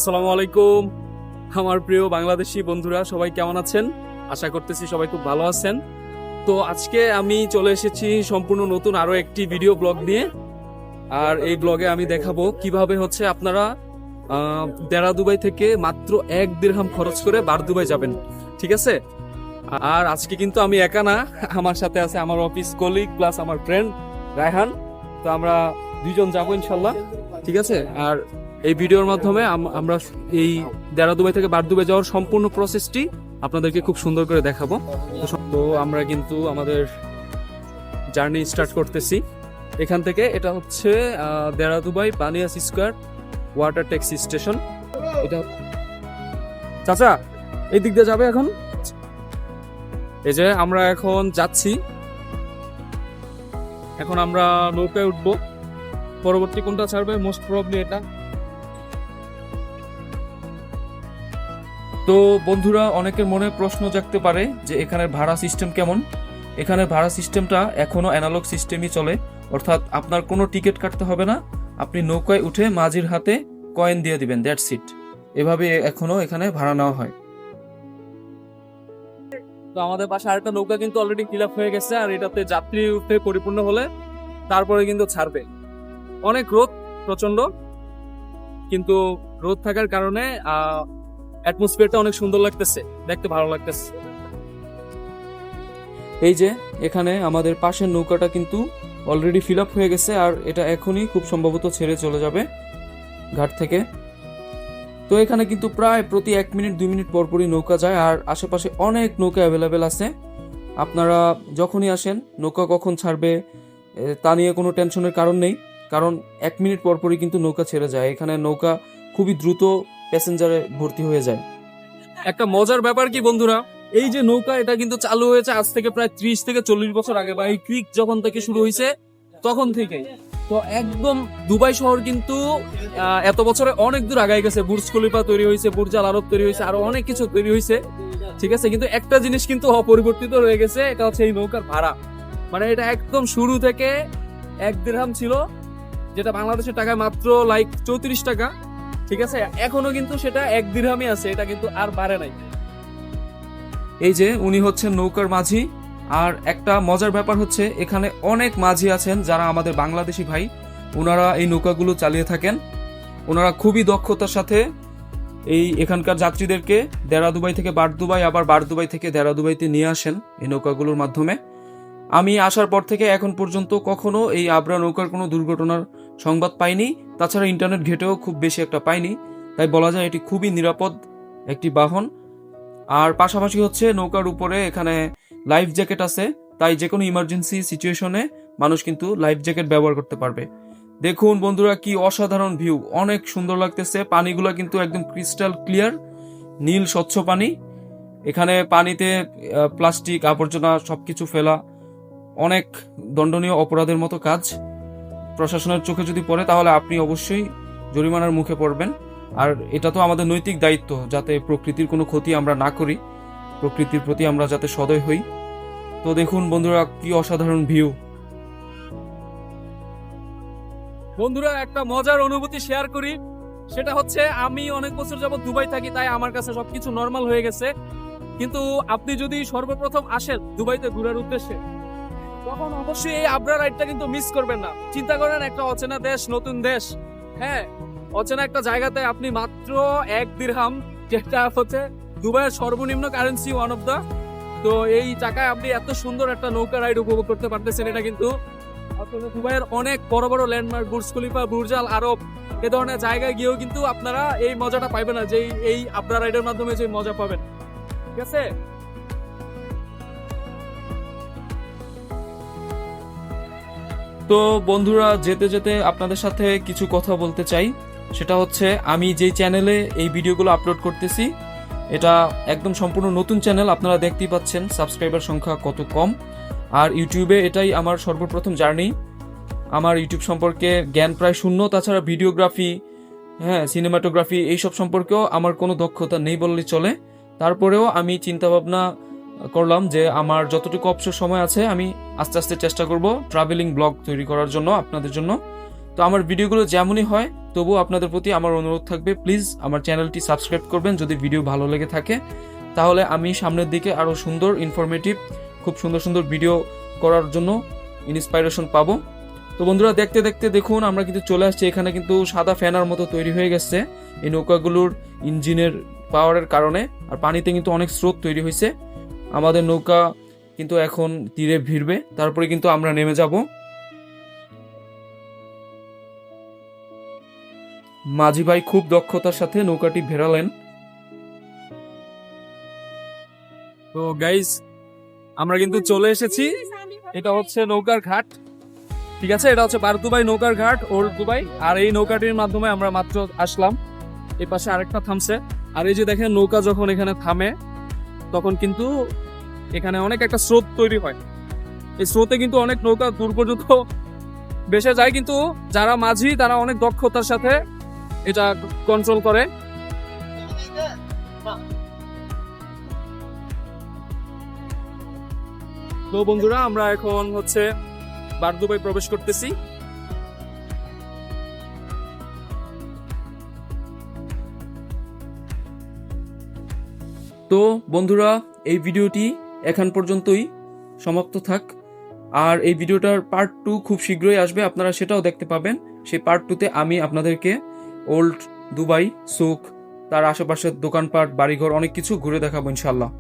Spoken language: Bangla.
আসসালামু আলাইকুম আমার প্রিয় বাংলাদেশি বন্ধুরা, সবাই কেমন আছেন? আশা করতেছি সবাই খুব ভালো আছেন। তো আজকে আমি চলে এসেছি সম্পূর্ণ নতুন আরো একটি ভিডিও ব্লগ নিয়ে। আর এই ব্লগে আমি দেখাবো কিভাবে হচ্ছে আপনারা দেরা দুবাই থেকে মাত্র 1 দিরহাম খরচ করে বার দুবাই যাবেন, ঠিক আছে? আর আজকে কিন্তু আমি একা না, আমার সাথে আছে আমার অফিস কলিগ প্লাস আমার ফ্রেন্ড রায়হান। তো আমরা দুইজন যাবো ইনশাল্লাহ, ঠিক আছে? আর এই ভিডিওর মাধ্যমে আমরা এই দেরা দুবাই থেকে বার দুবাই যাওয়ার সম্পূর্ণ প্রসেসটি আপনাদেরকে খুব সুন্দর করে দেখাবো। তো আমরা কিন্তু আমাদের জার্নি স্টার্ট করতেছি এখান থেকে। এটা হচ্ছে Deira Dubai Baniyas square water taxi station. এটা চাচা এই দিক দিয়ে যাবে এখন। এই যে আমরা এখন যাচ্ছি, এখন আমরা নৌকায় উঠবো। পরবর্তী কোনটা ছাড়বে মোস্ট প্রবাবলি এটা। তো বন্ধুরা, অনেকের মনে প্রশ্ন জাগতে পারে যে এখানের ভাড়া সিস্টেম কেমন। এখানে ভাড়া সিস্টেমটা এখনো অ্যানালগ সিস্টেমই চলে, অর্থাৎ আপনার কোনো টিকিট কাটতে হবে না, আপনি নৌকায় উঠে মাঝির হাতে কয়েন দিয়ে দিবেন, দ্যাটস ইট। এভাবে এখনো এখানে ভাড়া নেওয়া হয়। তো আমাদের পাশে আরেকটা নৌকা কিন্তু অলরেডি ফিল আপ হয়ে গেছে, আর এটাতে যাত্রী উঠে পরিপূর্ণ হলে তারপরে কিন্তু ছাড়বে। অনেক রোদ, প্রচন্ড, কিন্তু রোদ থাকার কারণে অ্যাটমসফিয়ারটা অনেক সুন্দর লাগতেছে, দেখতে ভালো লাগতেছে। এই যে এখানে আমাদের পাশের নৌকাটা কিন্তু অলরেডি ফিল আপ হয়ে গেছে, আর এটা এখনই খুব সম্ভবত ছেড়ে চলে যাবে ঘাট থেকে। তো এখানে কিন্তু প্রায় প্রতি 1 মিনিট 2 মিনিট পরপরই নৌকা যায়, আর আশেপাশে অনেক নৌকা অ্যাভেলেবেল আছে। আপনারা যখনই আসেন নৌকা কখন ছাড়বে তা নিয়ে কোনো টেনশনের কারণ নেই, কারণ 1 মিনিট পরপরই কিন্তু নৌকা ছেড়ে যায়। এখানে নৌকা খুবই দ্রুত প্যাসেঞ্জারে ভর্তি হয়ে যায়। একটা মজার ব্যাপার কি বন্ধুরা, এই যে নৌকা এটা কিন্তু চালু হয়েছে আজ থেকে প্রায় 30 থেকে 40 বছর আগে, বা এই ক্রিক যখন থেকে শুরু হয়েছে তখন থেকেই। তো একদম দুবাই শহর কিন্তু এত বছরে অনেক দূর আগায় গেছে। বুর্জ খলিফা তৈরি হয়েছে, বুর্জ আল আরব তৈরি হয়েছে, আরো অনেক কিছু তৈরি হয়েছে, ঠিক আছে? কিন্তু একটা জিনিস কিন্তু অপরিবর্তিত রয়ে গেছে, এটা হচ্ছে এই নৌকার ভাড়া। মানে এটা একদম শুরু থেকে 1 দিরহাম ছিল, যেটা বাংলাদেশের টাকায় মাত্র 34 টাকা, ঠিক আছে? এখনো কিন্তু সেটা 1 দিরহামই আছে, এটা কিন্তু আর বাড়ে নাই। এই যে উনি হচ্ছেন নৌকার মাঝি। আর একটা মজার ব্যাপার হচ্ছে এখানে অনেক মাঝি আছেন যারা আমাদের বাংলাদেশি ভাই, ওনারা এই নৌকাগুলো চালিয়ে থাকেন। ওনারা খুবই দক্ষতার সাথে এই এখানকার যাত্রীদেরকে দেরা দুবাই থেকে বার দুবাই, আবার বার দুবাই থেকে দেরা দুবাইতে নিয়ে আসেন এই নৌকাগুলোর মাধ্যমে। আমি আসার পর থেকে এখন পর্যন্ত কখনো এই আবরা নৌকার কোনো দুর্ঘটনার সংবাদ পাইনি, তাছাড়া ইন্টারনেট ঘেটেও খুব বেশি একটা পাইনি। তাই বলা যায় এটি খুবই নিরাপদ একটি বাহন। আর পাশাপাশি হচ্ছে নৌকার উপরে এখানে লাইফ জ্যাকেট আছে, তাই যে কোনো ইমার্জেন্সি সিচুয়েশনে মানুষ কিন্তু লাইফ জ্যাকেট ব্যবহার করতে পারবে। দেখুন বন্ধুরা, কি অসাধারণ ভিউ, অনেক সুন্দর লাগতেছে। পানিগুলো কিন্তু একদম ক্রিস্টাল ক্লিয়ার, নীল স্বচ্ছ পানি। এখানে পানিতে প্লাস্টিক আবর্জনা সবকিছু ফেলা অনেক দণ্ডনীয় অপরাধের মতো কাজ। প্রশাসনের চোখে যদি পড়ে তাহলে আপনি অবশ্যই জরিমানার মুখে পড়বেন। আর এটা তো আমাদের নৈতিক দায়িত্ব, যাতে প্রকৃতির কোনো ক্ষতি আমরা না করি, প্রকৃতির প্রতি আমরা যাতে সদয় হই। তো দেখুন বন্ধুরা, কি অসাধারণ ভিউ। বন্ধুরা, একটা মজার অনুভূতি শেয়ার করি, সেটা হচ্ছে আমি অনেক বছর যাবত দুবাই থাকি, তাই আমার কাছে সবকিছু নর্মাল হয়ে গেছে। কিন্তু আপনি যদি সর্বপ্রথম আসেন দুবাইতে ঘোরার উদ্দেশ্যে, তখন অবশ্যই এই আবরা রাইডটা কিন্তু মিস করবেন না। চিন্তা করেন, একটা অচেনা দেশ, নতুন দেশ, হ্যাঁ, অচেনা একটা জায়গাতে আপনি মাত্র 1 দিরহাম, যেটা হচ্ছে দুবাইয়ের সর্বনিম্ন কারেন্সি, ওয়ান অফ দা, তো এই টাকায় আপনি এত সুন্দর একটা নৌকা রাইড উপভোগ করতে পারতেছেন। এটা কিন্তু দুবাইয়ের অনেক বড় বড় landmark, Burj Khalifa, Burj Al Arab, এ ধরনের জায়গায় গিয়েও কিন্তু আপনারা এই মজাটা পাইবেন না, যে এই আবরা রাইডের মাধ্যমে যে মজা পাবেন, ঠিক আছে? তো বন্ধুরা, যেতে যেতে আপনাদের সাথে কিছু কথা বলতে চাই। সেটা হচ্ছে আমি যেই চ্যানেলে এই ভিডিওগুলো আপলোড করতেছি, এটা একদম সম্পূর্ণ নতুন চ্যানেল। আপনারা দেখতেই পাচ্ছেন সাবস্ক্রাইবার সংখ্যা কত কম। আর ইউটিউবে এটাই আমার সর্বপ্রথম জার্নি। আমার ইউটিউব সম্পর্কে জ্ঞান প্রায় শূন্য, তাছাড়া ভিডিওগ্রাফি, সিনেমাটোগ্রাফি এইসব সম্পর্কেও আমার কোনো দক্ষতা নেই বললেই চলে। তারপরেও আমি চিন্তাভাবনা করলাম যে আমার যতটুকু অবসর সময় আছে আমি আস্তে আস্তে চেষ্টা করব ট্রাভেলিং ব্লগ তৈরি করার জন্য আপনাদের জন্য। তো আমার ভিডিওগুলো যেমনই হয় তবুও আপনাদের প্রতি আমার অনুরোধ থাকবে, প্লিজ আমার চ্যানেলটি সাবস্ক্রাইব করবেন যদি ভিডিও ভালো লেগে থাকে। তাহলে আমি সামনের দিকে আরও সুন্দর ইনফরমেটিভ খুব সুন্দর সুন্দর ভিডিও করার জন্য ইন্সপাইরেশন পাবো। তো বন্ধুরা দেখতে দেখতে দেখুন আমরা কিন্তু চলে আসছি, এখানে কিন্তু সাদা ফেনার মতো তৈরি হয়ে গেছে এই নৌকাগুলোর ইঞ্জিনের পাওয়ারের কারণে, আর পানিতে কিন্তু অনেক স্রোত তৈরি হয়েছে। আমাদের নৌকা কিন্তু এখন তীরে ভিড়বে, তারপরে কিন্তু আমরা নেমে যাব। মাঝি ভাই খুব দক্ষতার সাথে নৌকাটি ভেড়ালেন। তো গাইস আমরা কিন্তু চলে এসেছি, এটা হচ্ছে নৌকার ঘাট, ঠিক আছে, এটা হচ্ছে বারদুবাই নৌকার ঘাট, ওল্ড দুবাই। আর এই নৌকাটির মাধ্যমে আমরা মাত্র আসলাম, এই পাশে আরেকটা থামছে। আর এই যে দেখেন নৌকা যখন এখানে থামে তখন কিন্তু এখানে অনেক একটা স্রোত তৈরি হয়, এই স্রোতে কিন্তু অনেক নৌকা দূর পর্যন্ত ভেসে যায়, কিন্তু যারা মাঝি তারা অনেক দক্ষতার সাথে এটা কন্ট্রোল করে। তো বন্ধুরা আমরা এখন হচ্ছে বারদুবাই প্রবেশ করতেছি। তো বন্ধুরা এই ভিডিওটি এখন পর্যন্তই সমাপ্ত থাক, আর এই ভিডিওটার পার্ট 2 খুব শীঘ্রই আসবে, আপনারা সেটাও দেখতে পাবেন। সেই পার্ট 2তে আমি আপনাদেরকে ওল্ড দুবাই, সুক, তার আশেপাশের দোকানপাট, বাড়িঘর অনেক কিছু ঘুরে দেখাবো ইনশাল্লাহ।